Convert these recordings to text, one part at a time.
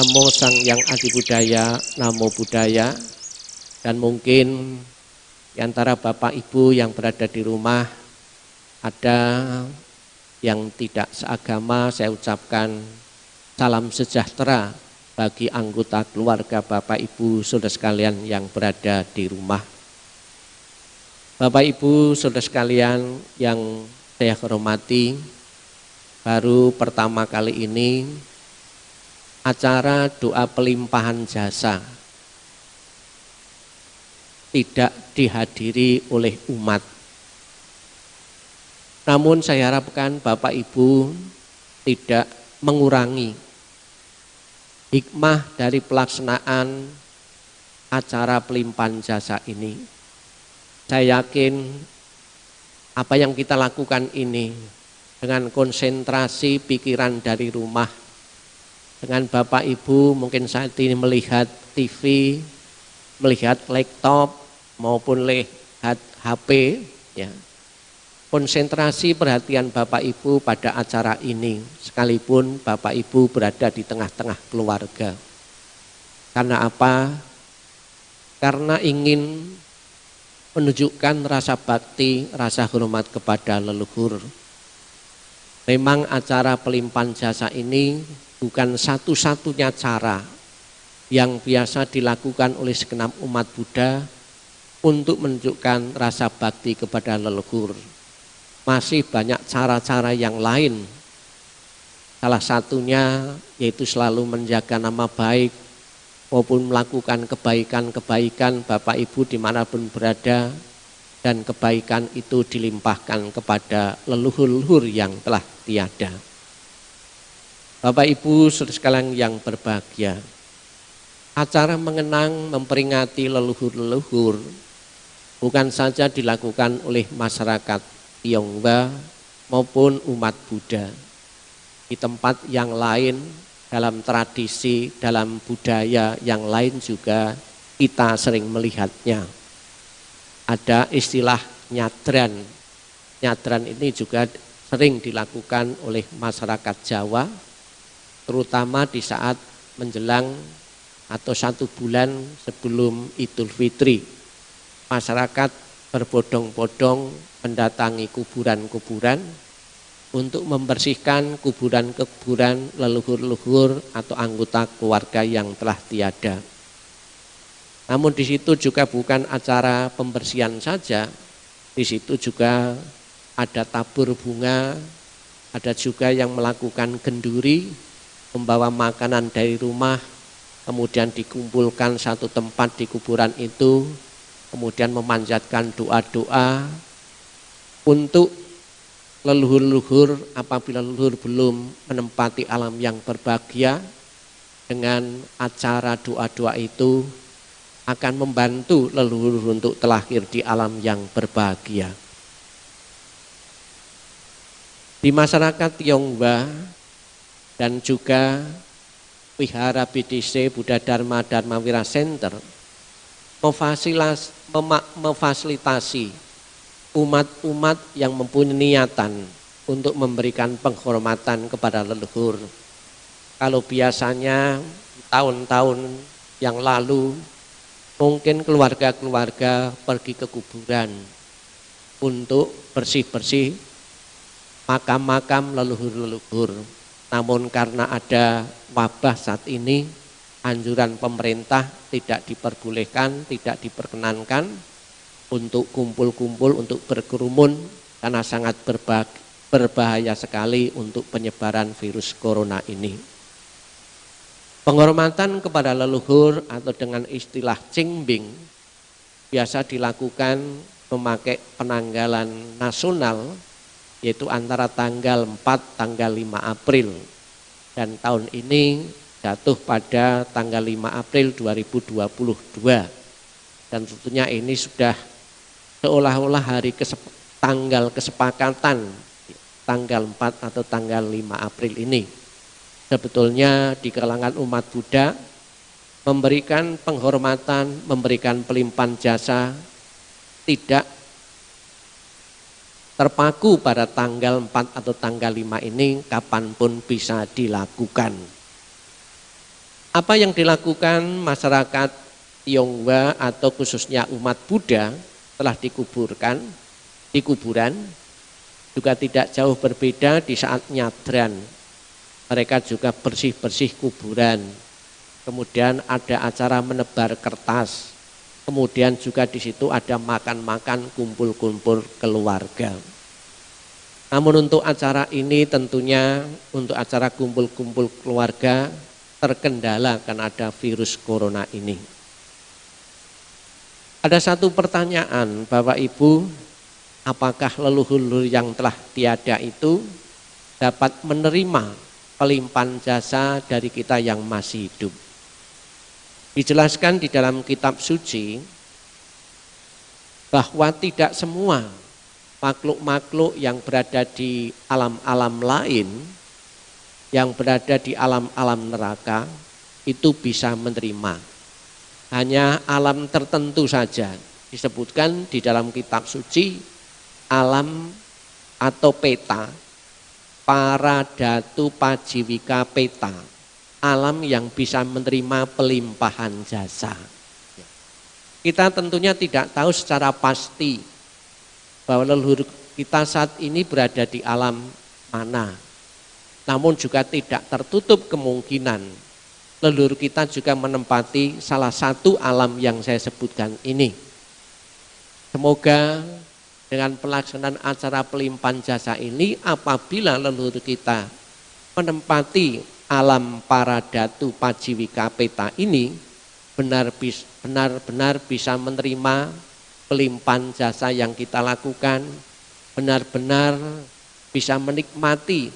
Namo Sang Yang Adi Budaya, Namo Buddhaya. Dan mungkin di antara Bapak Ibu yang berada di rumah ada yang tidak seagama, saya ucapkan salam sejahtera bagi anggota keluarga Bapak Ibu saudara sekalian yang berada di rumah. Bapak Ibu saudara sekalian yang saya hormati, baru pertama kali ini acara doa pelimpahan jasa tidak dihadiri oleh umat. Namun saya harapkan Bapak Ibu tidak mengurangi hikmah dari pelaksanaan acara pelimpahan jasa ini. Saya yakin apa yang kita lakukan ini dengan konsentrasi pikiran dari rumah, dengan Bapak Ibu mungkin saat ini melihat TV, melihat laptop maupun melihat HP, ya. Konsentrasi perhatian Bapak Ibu pada acara ini, sekalipun Bapak Ibu berada di tengah-tengah keluarga. Karena apa? Karena ingin menunjukkan rasa bakti, rasa hormat kepada leluhur. Memang acara pelimpahan jasa ini bukan satu-satunya cara yang biasa dilakukan oleh segenap umat Buddha untuk menunjukkan rasa bakti kepada leluhur. Masih banyak cara-cara yang lain. Salah satunya yaitu selalu menjaga nama baik maupun melakukan kebaikan-kebaikan Bapak Ibu dimanapun berada, dan kebaikan itu dilimpahkan kepada leluhur-leluhur yang telah tiada. Bapak Ibu saudara sekalian yang berbahagia, acara mengenang memperingati leluhur-leluhur bukan saja dilakukan oleh masyarakat Tionghoa maupun umat Buddha. Di tempat yang lain, dalam tradisi, dalam budaya yang lain juga kita sering melihatnya. Ada istilah nyadran. Nyadran ini juga sering dilakukan oleh masyarakat Jawa, terutama di saat menjelang atau 1 bulan sebelum Idul Fitri. Masyarakat berbondong-bondong mendatangi kuburan-kuburan untuk membersihkan kuburan-kuburan leluhur-leluhur atau anggota keluarga yang telah tiada. Namun di situ juga bukan acara pembersihan saja, di situ juga ada tabur bunga, ada juga yang melakukan genduri, membawa makanan dari rumah, kemudian dikumpulkan satu tempat di kuburan itu, kemudian memanjatkan doa-doa untuk leluhur-leluhur apabila leluhur belum menempati alam yang berbahagia. Dengan acara doa-doa itu akan membantu leluhur untuk terlahir di alam yang berbahagia. Di masyarakat Tionghoa dan juga Wihara BDC Buddha Dharma Dharma Wira Center memfasilitasi umat-umat yang mempunyai niatan untuk memberikan penghormatan kepada leluhur. Kalau biasanya tahun-tahun yang lalu mungkin keluarga-keluarga pergi ke kuburan untuk bersih-bersih makam-makam leluhur-leluhur. Namun karena ada wabah saat ini, anjuran pemerintah tidak diperbolehkan, tidak diperkenankan untuk kumpul-kumpul, untuk berkerumun, karena sangat berbahaya sekali untuk penyebaran virus corona ini. Penghormatan kepada leluhur atau dengan istilah Qingbing biasa dilakukan memakai penanggalan nasional, yaitu antara tanggal 4 tanggal 5 April, dan tahun ini jatuh pada tanggal 5 April 2022, dan tentunya ini sudah seolah-olah tanggal kesepakatan tanggal 4 atau tanggal 5 April ini. Sebetulnya di kalangan umat Buddha memberikan penghormatan, memberikan pelimpahan jasa tidak terpaku pada tanggal 4 atau tanggal 5 ini, kapanpun bisa dilakukan. Apa yang dilakukan masyarakat Tionghoa atau khususnya umat Buddha telah dikuburkan di kuburan juga tidak jauh berbeda di saat nyadran. Mereka juga bersih-bersih kuburan. Kemudian ada acara menebar kertas. Kemudian juga di situ ada makan-makan, kumpul-kumpul keluarga. Namun untuk acara ini tentunya untuk acara kumpul-kumpul keluarga terkendala karena ada virus corona ini. Ada satu pertanyaan Bapak Ibu, apakah leluhur yang telah tiada itu dapat menerima pelimpahan jasa dari kita yang masih hidup? Dijelaskan di dalam kitab suci bahwa tidak semua makhluk-makhluk yang berada di alam-alam lain, yang berada di alam-alam neraka itu bisa menerima. Hanya alam tertentu saja disebutkan di dalam kitab suci, alam atau peta, para datu pajiwika peta, alam yang bisa menerima pelimpahan jasa. Kita tentunya tidak tahu secara pasti bahwa leluhur kita saat ini berada di alam mana. Namun juga tidak tertutup kemungkinan leluhur kita juga menempati salah satu alam yang saya sebutkan ini. Semoga dengan pelaksanaan acara pelimpahan jasa ini, apabila leluhur kita menempati alam para datu pajiwika peta ini, benar-benar bisa menerima pelimpahan jasa yang kita lakukan, benar-benar bisa menikmati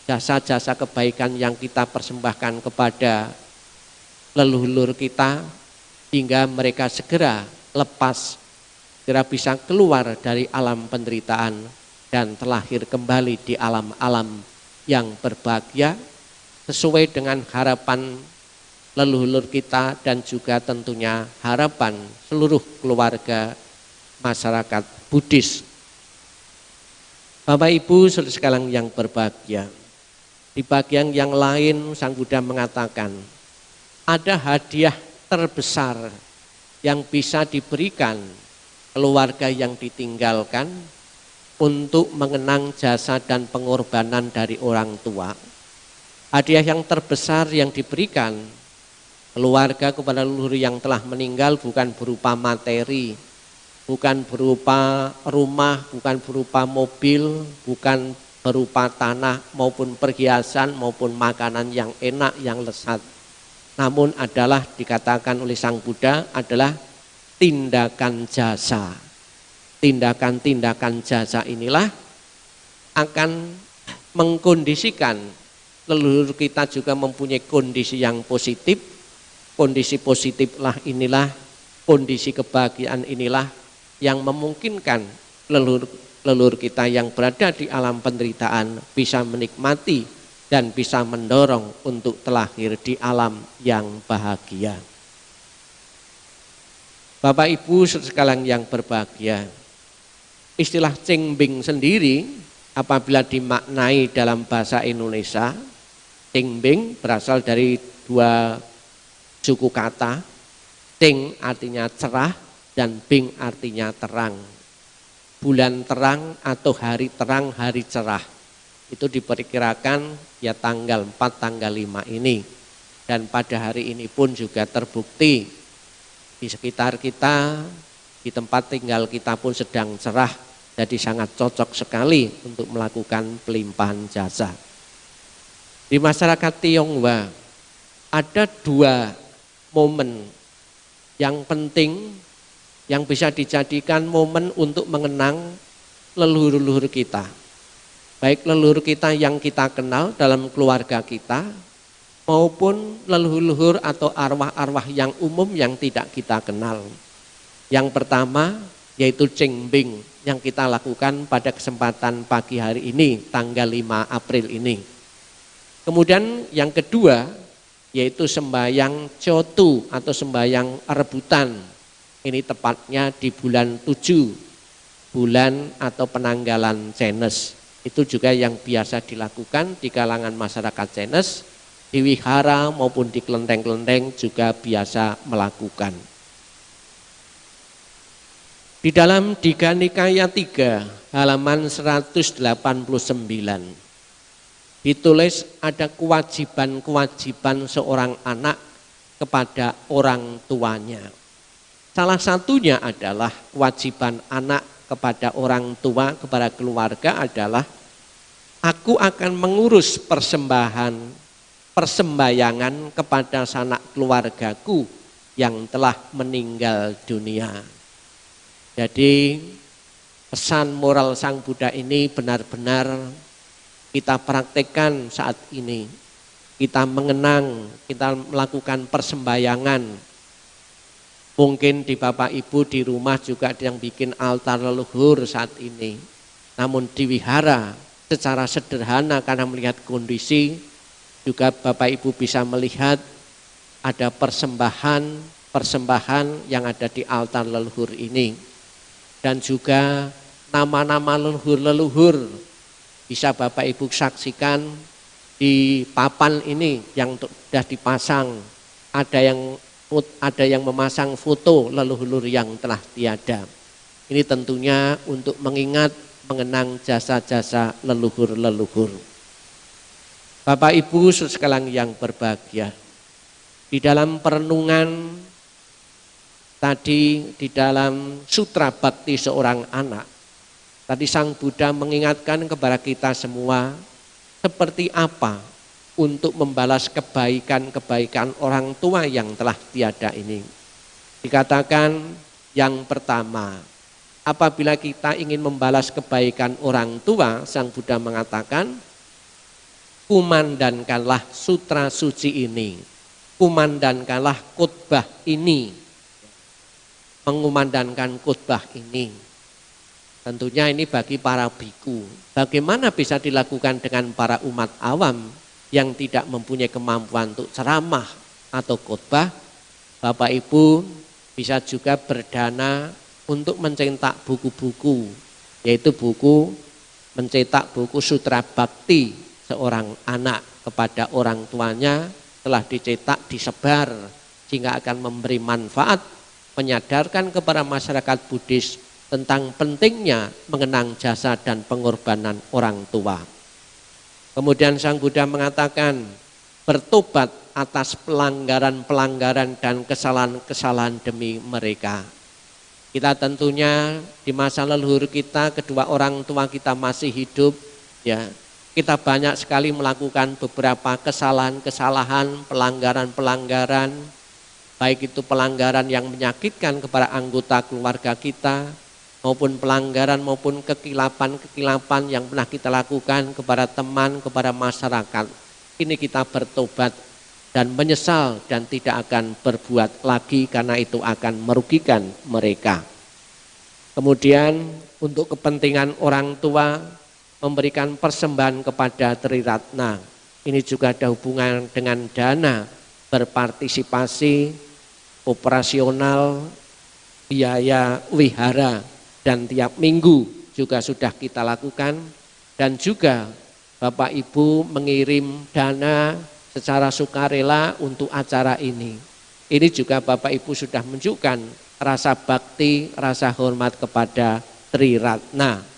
jasa-jasa kebaikan yang kita persembahkan kepada leluhur kita, hingga mereka segera lepas, segera bisa keluar dari alam penderitaan dan terlahir kembali di alam-alam yang berbahagia sesuai dengan harapan leluhur kita dan juga tentunya harapan seluruh keluarga masyarakat Buddhis. Bapak Ibu saudara sekalian yang berbahagia, di bagian yang lain Sang Buddha mengatakan ada hadiah terbesar yang bisa diberikan keluarga yang ditinggalkan untuk mengenang jasa dan pengorbanan dari orang tua. Hadiah yang terbesar yang diberikan keluarga kepada leluhur yang telah meninggal bukan berupa materi, bukan berupa rumah, bukan berupa mobil, bukan berupa tanah maupun perhiasan maupun makanan yang enak, yang lezat. Namun adalah dikatakan oleh Sang Buddha adalah tindakan jasa. Tindakan-tindakan jasa inilah akan mengkondisikan leluhur kita juga mempunyai kondisi yang positif. Kondisi positiflah inilah, kondisi kebahagiaan inilah yang memungkinkan leluhur kita yang berada di alam penderitaan bisa menikmati dan bisa mendorong untuk terlahir di alam yang bahagia. Bapak Ibu sekalian yang berbahagia, istilah cengbing sendiri apabila dimaknai dalam bahasa Indonesia, cengbing berasal dari dua suku kata, ceng artinya cerah dan bing artinya terang. Bulan terang atau hari terang, hari cerah itu diperkirakan ya tanggal 4, tanggal 5 ini. Dan pada hari ini pun juga terbukti di sekitar kita, di tempat tinggal kita pun sedang cerah, jadi sangat cocok sekali untuk melakukan pelimpahan jasa. Di masyarakat Tionghoa ada dua momen yang penting yang bisa dijadikan momen untuk mengenang leluhur-leluhur kita. Baik leluhur kita yang kita kenal dalam keluarga kita, maupun leluhur-leluhur atau arwah-arwah yang umum yang tidak kita kenal. Yang pertama yaitu cengbing yang kita lakukan pada kesempatan pagi hari ini, tanggal 5 April ini. Kemudian yang kedua yaitu sembahyang cotu atau sembahyang rebutan. Ini tepatnya di bulan 7, bulan atau penanggalan Chinese. Itu juga yang biasa dilakukan di kalangan masyarakat Chinese di wihara maupun di kelenteng-kelenteng juga biasa melakukan. Di dalam Digha Nikaya 3 halaman 189 ditulis ada kewajiban-kewajiban seorang anak kepada orang tuanya. Salah satunya adalah kewajiban anak kepada orang tua, kepada keluarga adalah aku akan mengurus persembayangan kepada sanak keluargaku yang telah meninggal dunia. Jadi pesan moral Sang Buddha ini benar-benar kita praktekkan saat ini. Kita mengenang, kita melakukan persembahyangan. Mungkin di Bapak Ibu di rumah juga yang bikin altar leluhur saat ini. Namun di wihara secara sederhana karena melihat kondisi, juga Bapak Ibu bisa melihat ada persembahan yang ada di altar leluhur ini. Dan juga nama-nama leluhur bisa Bapak Ibu saksikan di papan ini yang sudah dipasang. Ada yang memasang foto leluhur yang telah tiada. Ini tentunya untuk mengenang jasa-jasa leluhur-leluhur. Bapak Ibu sekalian yang berbahagia, di dalam perenungan tadi di dalam Sutra Bhakti Seorang Anak, tadi Sang Buddha mengingatkan kepada kita semua seperti apa untuk membalas kebaikan-kebaikan orang tua yang telah tiada ini. Dikatakan yang pertama, apabila kita ingin membalas kebaikan orang tua, Sang Buddha mengatakan, kumandangkanlah sutra suci ini, kumandangkanlah khotbah ini, mengumandangkan khotbah ini. Tentunya ini bagi para biku. Bagaimana bisa dilakukan dengan para umat awam yang tidak mempunyai kemampuan untuk ceramah atau khotbah? Bapak Ibu bisa juga berdana untuk mencetak buku-buku, yaitu mencetak buku Sutra Bhakti Seorang Anak kepada orang tuanya, telah dicetak, disebar, sehingga akan memberi manfaat, menyadarkan kepada masyarakat Buddhis tentang pentingnya mengenang jasa dan pengorbanan orang tua. Kemudian Sang Buddha mengatakan, bertobat atas pelanggaran-pelanggaran dan kesalahan-kesalahan demi mereka. Kita tentunya di masa leluhur kita, kedua orang tua kita masih hidup, ya. Kita banyak sekali melakukan beberapa kesalahan-kesalahan, pelanggaran-pelanggaran, baik itu pelanggaran yang menyakitkan kepada anggota keluarga kita, maupun pelanggaran maupun kekilapan-kekilapan yang pernah kita lakukan kepada teman, kepada masyarakat. Ini kita bertobat dan menyesal dan tidak akan berbuat lagi karena itu akan merugikan mereka. Kemudian untuk kepentingan orang tua, memberikan persembahan kepada Triratna. Ini juga ada hubungan dengan dana, berpartisipasi, operasional, biaya wihara, dan tiap minggu juga sudah kita lakukan. Dan juga Bapak Ibu mengirim dana secara sukarela untuk acara ini. Ini juga Bapak Ibu sudah menunjukkan rasa bakti, rasa hormat kepada Triratna.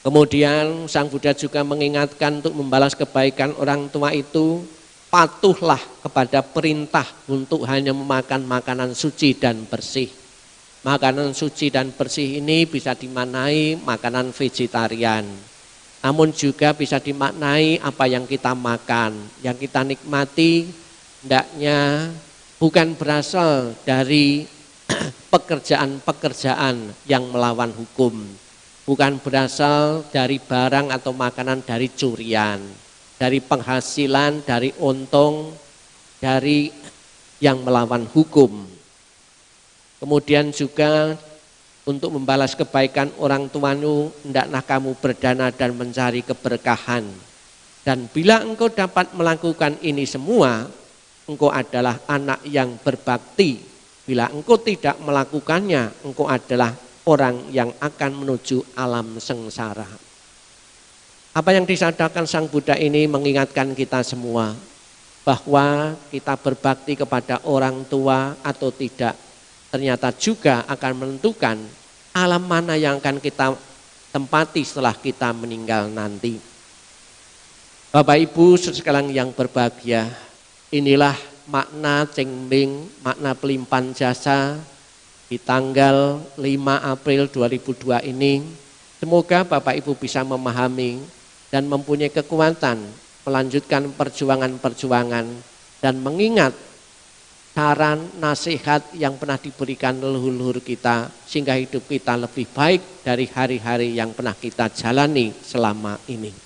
Kemudian Sang Buddha juga mengingatkan untuk membalas kebaikan orang tua itu, patuhlah kepada perintah untuk hanya memakan makanan suci dan bersih. Makanan suci dan bersih ini bisa dimaknai makanan vegetarian. Namun juga bisa dimaknai apa yang kita makan, yang kita nikmati, hendaknya bukan berasal dari pekerjaan-pekerjaan yang melawan hukum. Bukan berasal dari barang atau makanan dari curian, dari penghasilan, dari untung, dari yang melawan hukum. Kemudian juga untuk membalas kebaikan orang tuamu, hendaklah kamu berdana dan mencari keberkahan. Dan bila engkau dapat melakukan ini semua, engkau adalah anak yang berbakti. Bila engkau tidak melakukannya, engkau adalah orang yang akan menuju alam sengsara. Apa yang disadarkan Sang Buddha ini mengingatkan kita semua bahwa kita berbakti kepada orang tua atau tidak, ternyata juga akan menentukan alam mana yang akan kita tempati setelah kita meninggal nanti. Bapak Ibu sekalian yang berbahagia, inilah makna cengming, makna pelimpahan jasa di tanggal 5 April 2002 ini. Semoga Bapak Ibu bisa memahami dan mempunyai kekuatan melanjutkan perjuangan-perjuangan dan mengingat saran nasihat yang pernah diberikan leluhur kita sehingga hidup kita lebih baik dari hari-hari yang pernah kita jalani selama ini.